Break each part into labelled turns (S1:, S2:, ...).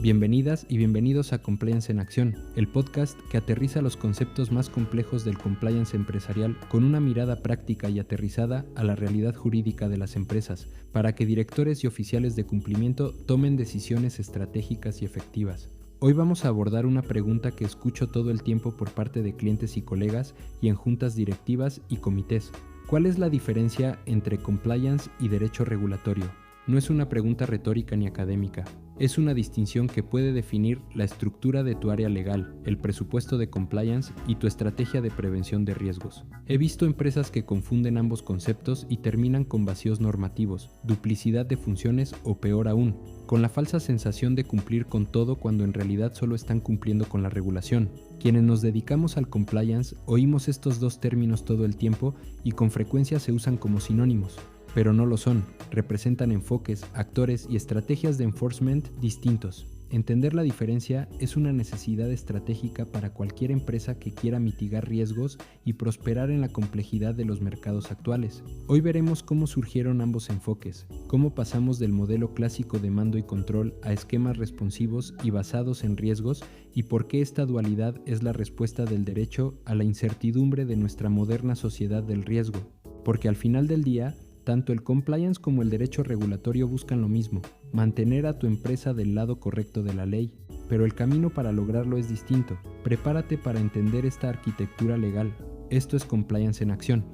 S1: Bienvenidas y bienvenidos a Compliance en Acción, el podcast que aterriza los conceptos más complejos del compliance empresarial con una mirada práctica y aterrizada a la realidad jurídica de las empresas, para que directores y oficiales de cumplimiento tomen decisiones estratégicas y efectivas. Hoy vamos a abordar una pregunta que escucho todo el tiempo por parte de clientes y colegas y en juntas directivas y comités. ¿Cuál es la diferencia entre compliance y derecho regulatorio? No es una pregunta retórica ni académica. Es una distinción que puede definir la estructura de tu área legal, el presupuesto de compliance y tu estrategia de prevención de riesgos. He visto empresas que confunden ambos conceptos y terminan con vacíos normativos, duplicidad de funciones o peor aún, con la falsa sensación de cumplir con todo cuando en realidad solo están cumpliendo con la regulación. Quienes nos dedicamos al compliance oímos estos dos términos todo el tiempo y con frecuencia se usan como sinónimos. Pero no lo son, representan enfoques, actores y estrategias de enforcement distintos. Entender la diferencia es una necesidad estratégica para cualquier empresa que quiera mitigar riesgos y prosperar en la complejidad de los mercados actuales. Hoy veremos cómo surgieron ambos enfoques, cómo pasamos del modelo clásico de mando y control a esquemas responsivos y basados en riesgos y por qué esta dualidad es la respuesta del derecho a la incertidumbre de nuestra moderna sociedad del riesgo. Porque al final del día, tanto el compliance como el derecho regulatorio buscan lo mismo, mantener a tu empresa del lado correcto de la ley, pero el camino para lograrlo es distinto. Prepárate para entender esta arquitectura legal. Esto es compliance en acción.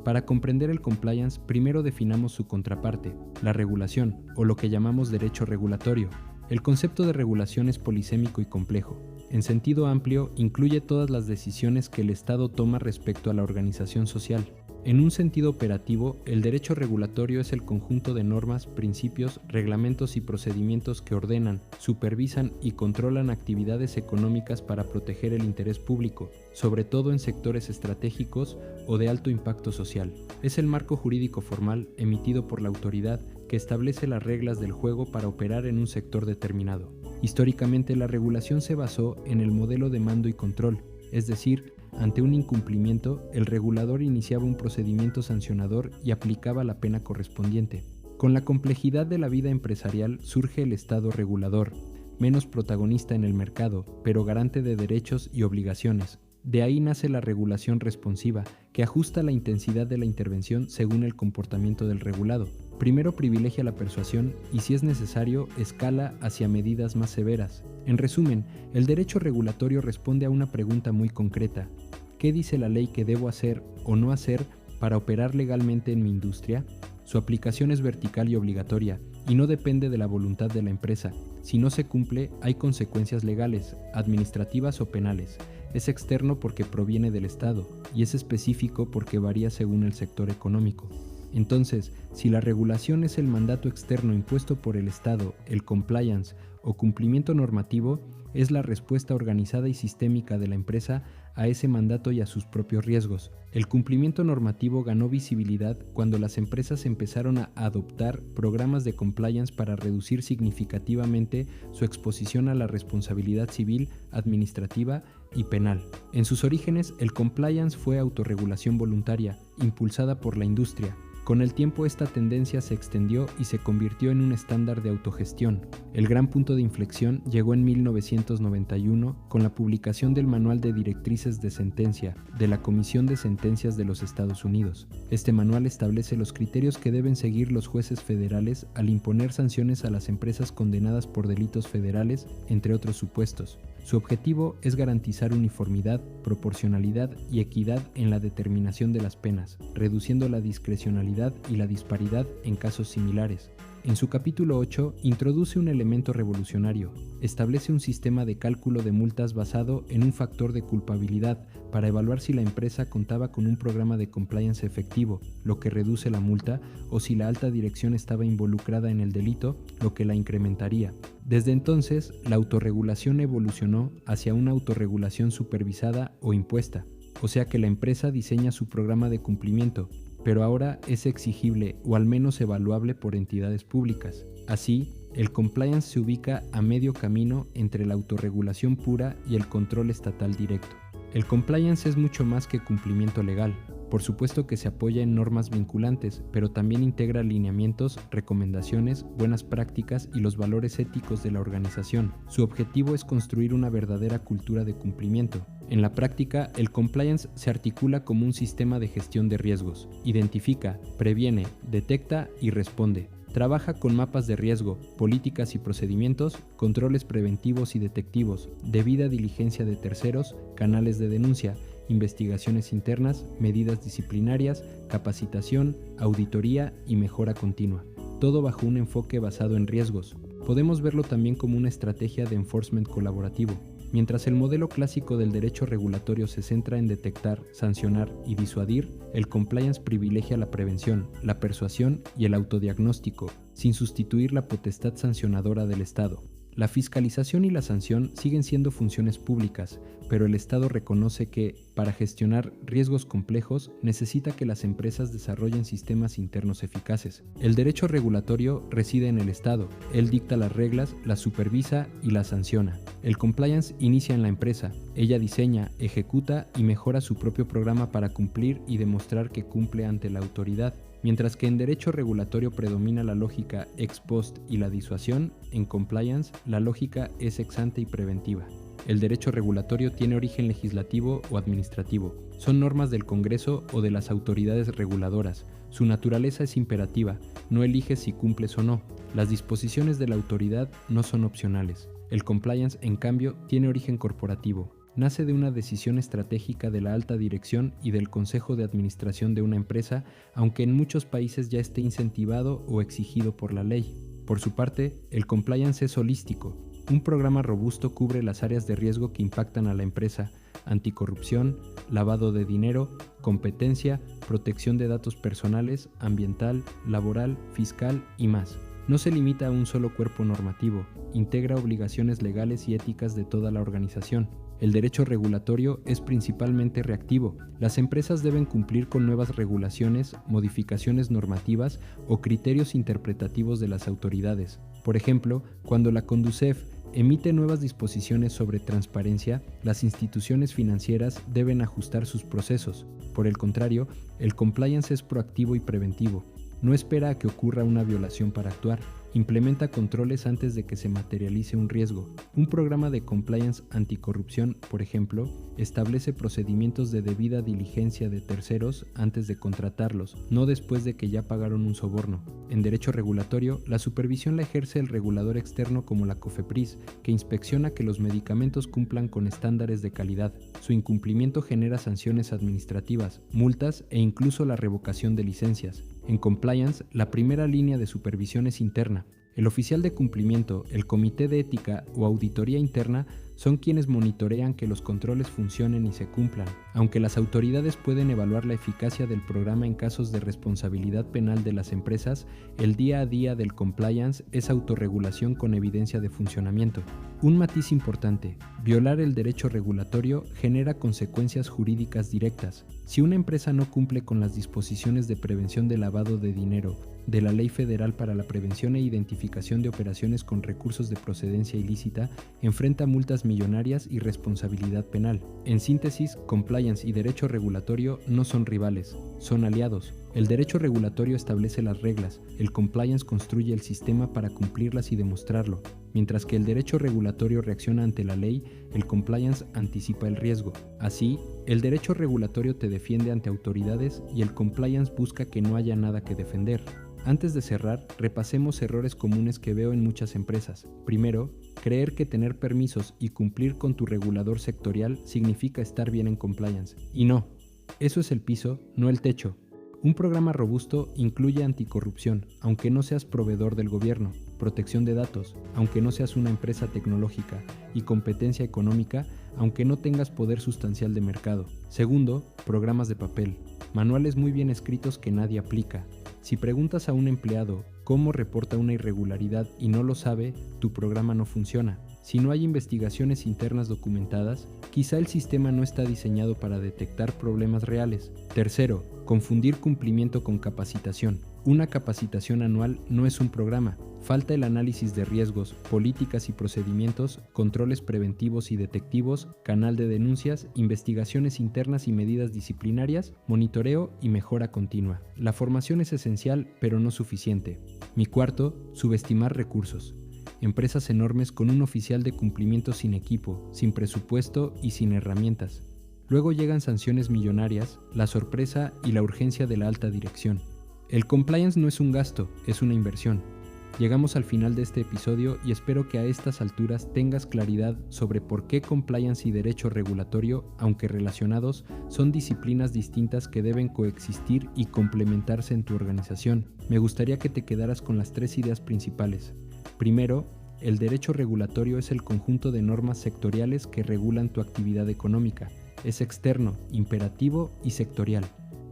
S1: Para comprender el compliance, primero definamos su contraparte, la regulación, o lo que llamamos derecho regulatorio. El concepto de regulación es polisémico y complejo. En sentido amplio, incluye todas las decisiones que el Estado toma respecto a la organización social. En un sentido operativo, el derecho regulatorio es el conjunto de normas, principios, reglamentos y procedimientos que ordenan, supervisan y controlan actividades económicas para proteger el interés público, sobre todo en sectores estratégicos o de alto impacto social. Es el marco jurídico formal emitido por la autoridad que establece las reglas del juego para operar en un sector determinado. Históricamente, la regulación se basó en el modelo de mando y control, es decir, ante un incumplimiento, el regulador iniciaba un procedimiento sancionador y aplicaba la pena correspondiente. Con la complejidad de la vida empresarial surge el Estado regulador, menos protagonista en el mercado, pero garante de derechos y obligaciones. De ahí nace la regulación responsiva, que ajusta la intensidad de la intervención según el comportamiento del regulado. Primero privilegia la persuasión y, si es necesario, escala hacia medidas más severas. En resumen, el derecho regulatorio responde a una pregunta muy concreta. ¿Qué dice la ley que debo hacer o no hacer para operar legalmente en mi industria? Su aplicación es vertical y obligatoria, y no depende de la voluntad de la empresa. Si no se cumple, hay consecuencias legales, administrativas o penales. Es externo porque proviene del Estado, y es específico porque varía según el sector económico. Entonces, si la regulación es el mandato externo impuesto por el Estado, el compliance o cumplimiento normativo, es la respuesta organizada y sistémica de la empresa a ese mandato y a sus propios riesgos. El cumplimiento normativo ganó visibilidad cuando las empresas empezaron a adoptar programas de compliance para reducir significativamente su exposición a la responsabilidad civil, administrativa y penal. En sus orígenes, el compliance fue autorregulación voluntaria, impulsada por la industria. Con el tiempo esta tendencia se extendió y se convirtió en un estándar de autogestión. El gran punto de inflexión llegó en 1991 con la publicación del Manual de Directrices de Sentencia de la Comisión de Sentencias de los Estados Unidos. Este manual establece los criterios que deben seguir los jueces federales al imponer sanciones a las empresas condenadas por delitos federales, entre otros supuestos. Su objetivo es garantizar uniformidad, proporcionalidad y equidad en la determinación de las penas, reduciendo la discrecionalidad y la disparidad en casos similares. En su capítulo 8, introduce un elemento revolucionario. Establece un sistema de cálculo de multas basado en un factor de culpabilidad para evaluar si la empresa contaba con un programa de compliance efectivo, lo que reduce la multa, o si la alta dirección estaba involucrada en el delito, lo que la incrementaría. Desde entonces, la autorregulación evolucionó hacia una autorregulación supervisada o impuesta, o sea que la empresa diseña su programa de cumplimiento, pero ahora es exigible o al menos evaluable por entidades públicas. Así, el compliance se ubica a medio camino entre la autorregulación pura y el control estatal directo. El compliance es mucho más que cumplimiento legal. Por supuesto que se apoya en normas vinculantes, pero también integra lineamientos, recomendaciones, buenas prácticas y los valores éticos de la organización. Su objetivo es construir una verdadera cultura de cumplimiento. En la práctica, el compliance se articula como un sistema de gestión de riesgos. Identifica, previene, detecta y responde. Trabaja con mapas de riesgo, políticas y procedimientos, controles preventivos y detectivos, debida diligencia de terceros, canales de denuncia, investigaciones internas, medidas disciplinarias, capacitación, auditoría y mejora continua. Todo bajo un enfoque basado en riesgos. Podemos verlo también como una estrategia de enforcement colaborativo. Mientras el modelo clásico del derecho regulatorio se centra en detectar, sancionar y disuadir, el compliance privilegia la prevención, la persuasión y el autodiagnóstico, sin sustituir la potestad sancionadora del Estado. La fiscalización y la sanción siguen siendo funciones públicas, pero el Estado reconoce que, para gestionar riesgos complejos, necesita que las empresas desarrollen sistemas internos eficaces. El derecho regulatorio reside en el Estado. Él dicta las reglas, las supervisa y las sanciona. El compliance inicia en la empresa. Ella diseña, ejecuta y mejora su propio programa para cumplir y demostrar que cumple ante la autoridad. Mientras que en derecho regulatorio predomina la lógica ex post y la disuasión, en compliance la lógica es ex ante y preventiva. El derecho regulatorio tiene origen legislativo o administrativo. Son normas del Congreso o de las autoridades reguladoras. Su naturaleza es imperativa, no eliges si cumples o no. Las disposiciones de la autoridad no son opcionales. El compliance, en cambio, tiene origen corporativo. Nace de una decisión estratégica de la alta dirección y del consejo de administración de una empresa, aunque en muchos países ya esté incentivado o exigido por la ley. Por su parte, el compliance es holístico. Un programa robusto cubre las áreas de riesgo que impactan a la empresa: anticorrupción, lavado de dinero, competencia, protección de datos personales, ambiental, laboral, fiscal y más. No se limita a un solo cuerpo normativo, integra obligaciones legales y éticas de toda la organización. El derecho regulatorio es principalmente reactivo. Las empresas deben cumplir con nuevas regulaciones, modificaciones normativas o criterios interpretativos de las autoridades. Por ejemplo, cuando la Conducef emite nuevas disposiciones sobre transparencia, las instituciones financieras deben ajustar sus procesos. Por el contrario, el compliance es proactivo y preventivo. No espera a que ocurra una violación para actuar. Implementa controles antes de que se materialice un riesgo. Un programa de compliance anticorrupción, por ejemplo, establece procedimientos de debida diligencia de terceros antes de contratarlos, no después de que ya pagaron un soborno. En derecho regulatorio, la supervisión la ejerce el regulador externo como la COFEPRIS, que inspecciona que los medicamentos cumplan con estándares de calidad. Su incumplimiento genera sanciones administrativas, multas e incluso la revocación de licencias. En compliance, la primera línea de supervisión es interna. El oficial de cumplimiento, el comité de ética o auditoría interna son quienes monitorean que los controles funcionen y se cumplan. Aunque las autoridades pueden evaluar la eficacia del programa en casos de responsabilidad penal de las empresas, el día a día del compliance es autorregulación con evidencia de funcionamiento. Un matiz importante: violar el derecho regulatorio genera consecuencias jurídicas directas. Si una empresa no cumple con las disposiciones de prevención de lavado de dinero, de la Ley Federal para la Prevención e Identificación de Operaciones con Recursos de Procedencia Ilícita, enfrenta multas millonarias y responsabilidad penal. En síntesis, compliance y derecho regulatorio no son rivales, son aliados. El derecho regulatorio establece las reglas, el compliance construye el sistema para cumplirlas y demostrarlo. Mientras que el derecho regulatorio reacciona ante la ley, el compliance anticipa el riesgo. Así, el derecho regulatorio te defiende ante autoridades y el compliance busca que no haya nada que defender. Antes de cerrar, repasemos errores comunes que veo en muchas empresas. Primero, creer que tener permisos y cumplir con tu regulador sectorial significa estar bien en compliance. Y no, eso es el piso, no el techo. Un programa robusto incluye anticorrupción, aunque no seas proveedor del gobierno, protección de datos, aunque no seas una empresa tecnológica, y competencia económica, aunque no tengas poder sustancial de mercado. Segundo, programas de papel, manuales muy bien escritos que nadie aplica. Si preguntas a un empleado cómo reporta una irregularidad y no lo sabe, tu programa no funciona. Si no hay investigaciones internas documentadas, quizá el sistema no está diseñado para detectar problemas reales. Tercero, confundir cumplimiento con capacitación. Una capacitación anual no es un programa. Falta el análisis de riesgos, políticas y procedimientos, controles preventivos y detectivos, canal de denuncias, investigaciones internas y medidas disciplinarias, monitoreo y mejora continua. La formación es esencial, pero no suficiente. Mi cuarto, subestimar recursos. Empresas enormes con un oficial de cumplimiento sin equipo, sin presupuesto y sin herramientas. Luego llegan sanciones millonarias, la sorpresa y la urgencia de la alta dirección. El compliance no es un gasto, es una inversión. Llegamos al final de este episodio y espero que a estas alturas tengas claridad sobre por qué compliance y derecho regulatorio, aunque relacionados, son disciplinas distintas que deben coexistir y complementarse en tu organización. Me gustaría que te quedaras con las 3 ideas principales. Primero, el derecho regulatorio es el conjunto de normas sectoriales que regulan tu actividad económica. Es externo, imperativo y sectorial.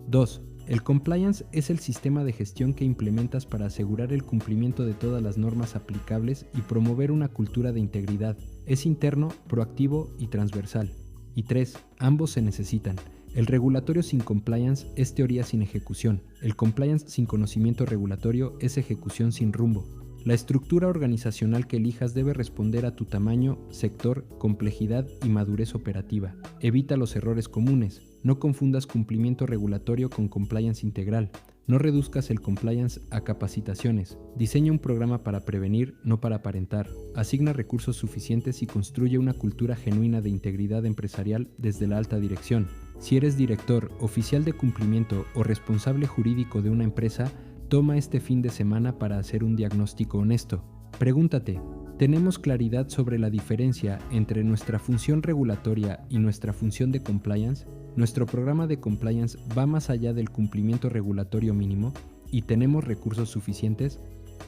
S1: 2. El compliance es el sistema de gestión que implementas para asegurar el cumplimiento de todas las normas aplicables y promover una cultura de integridad. Es interno, proactivo y transversal. Y 3. Ambos se necesitan. El regulatorio sin compliance es teoría sin ejecución. El compliance sin conocimiento regulatorio es ejecución sin rumbo. La estructura organizacional que elijas debe responder a tu tamaño, sector, complejidad y madurez operativa. Evita los errores comunes. No confundas cumplimiento regulatorio con compliance integral. No reduzcas el compliance a capacitaciones. Diseña un programa para prevenir, no para aparentar. Asigna recursos suficientes y construye una cultura genuina de integridad empresarial desde la alta dirección. Si eres director, oficial de cumplimiento o responsable jurídico de una empresa, toma este fin de semana para hacer un diagnóstico honesto. Pregúntate, ¿tenemos claridad sobre la diferencia entre nuestra función regulatoria y nuestra función de compliance? ¿Nuestro programa de compliance va más allá del cumplimiento regulatorio mínimo? ¿Y tenemos recursos suficientes?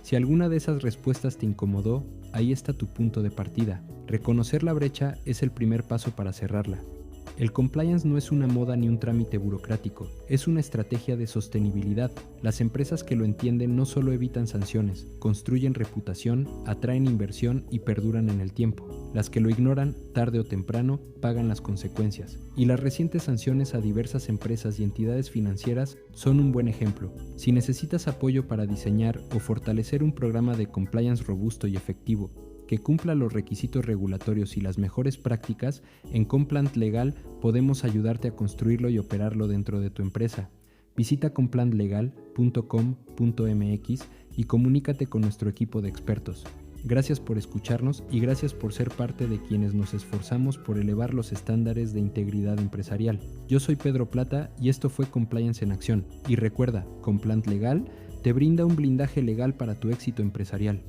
S1: Si alguna de esas respuestas te incomodó, ahí está tu punto de partida. Reconocer la brecha es el primer paso para cerrarla. El compliance no es una moda ni un trámite burocrático, es una estrategia de sostenibilidad. Las empresas que lo entienden no solo evitan sanciones, construyen reputación, atraen inversión y perduran en el tiempo. Las que lo ignoran, tarde o temprano, pagan las consecuencias. Y las recientes sanciones a diversas empresas y entidades financieras son un buen ejemplo. Si necesitas apoyo para diseñar o fortalecer un programa de compliance robusto y efectivo, que cumpla los requisitos regulatorios y las mejores prácticas, en Complant Legal podemos ayudarte a construirlo y operarlo dentro de tu empresa. Visita complantlegal.com.mx y comunícate con nuestro equipo de expertos. Gracias por escucharnos y gracias por ser parte de quienes nos esforzamos por elevar los estándares de integridad empresarial. Yo soy Pedro Plata y esto fue Compliance en Acción. Y recuerda, Complant Legal te brinda un blindaje legal para tu éxito empresarial.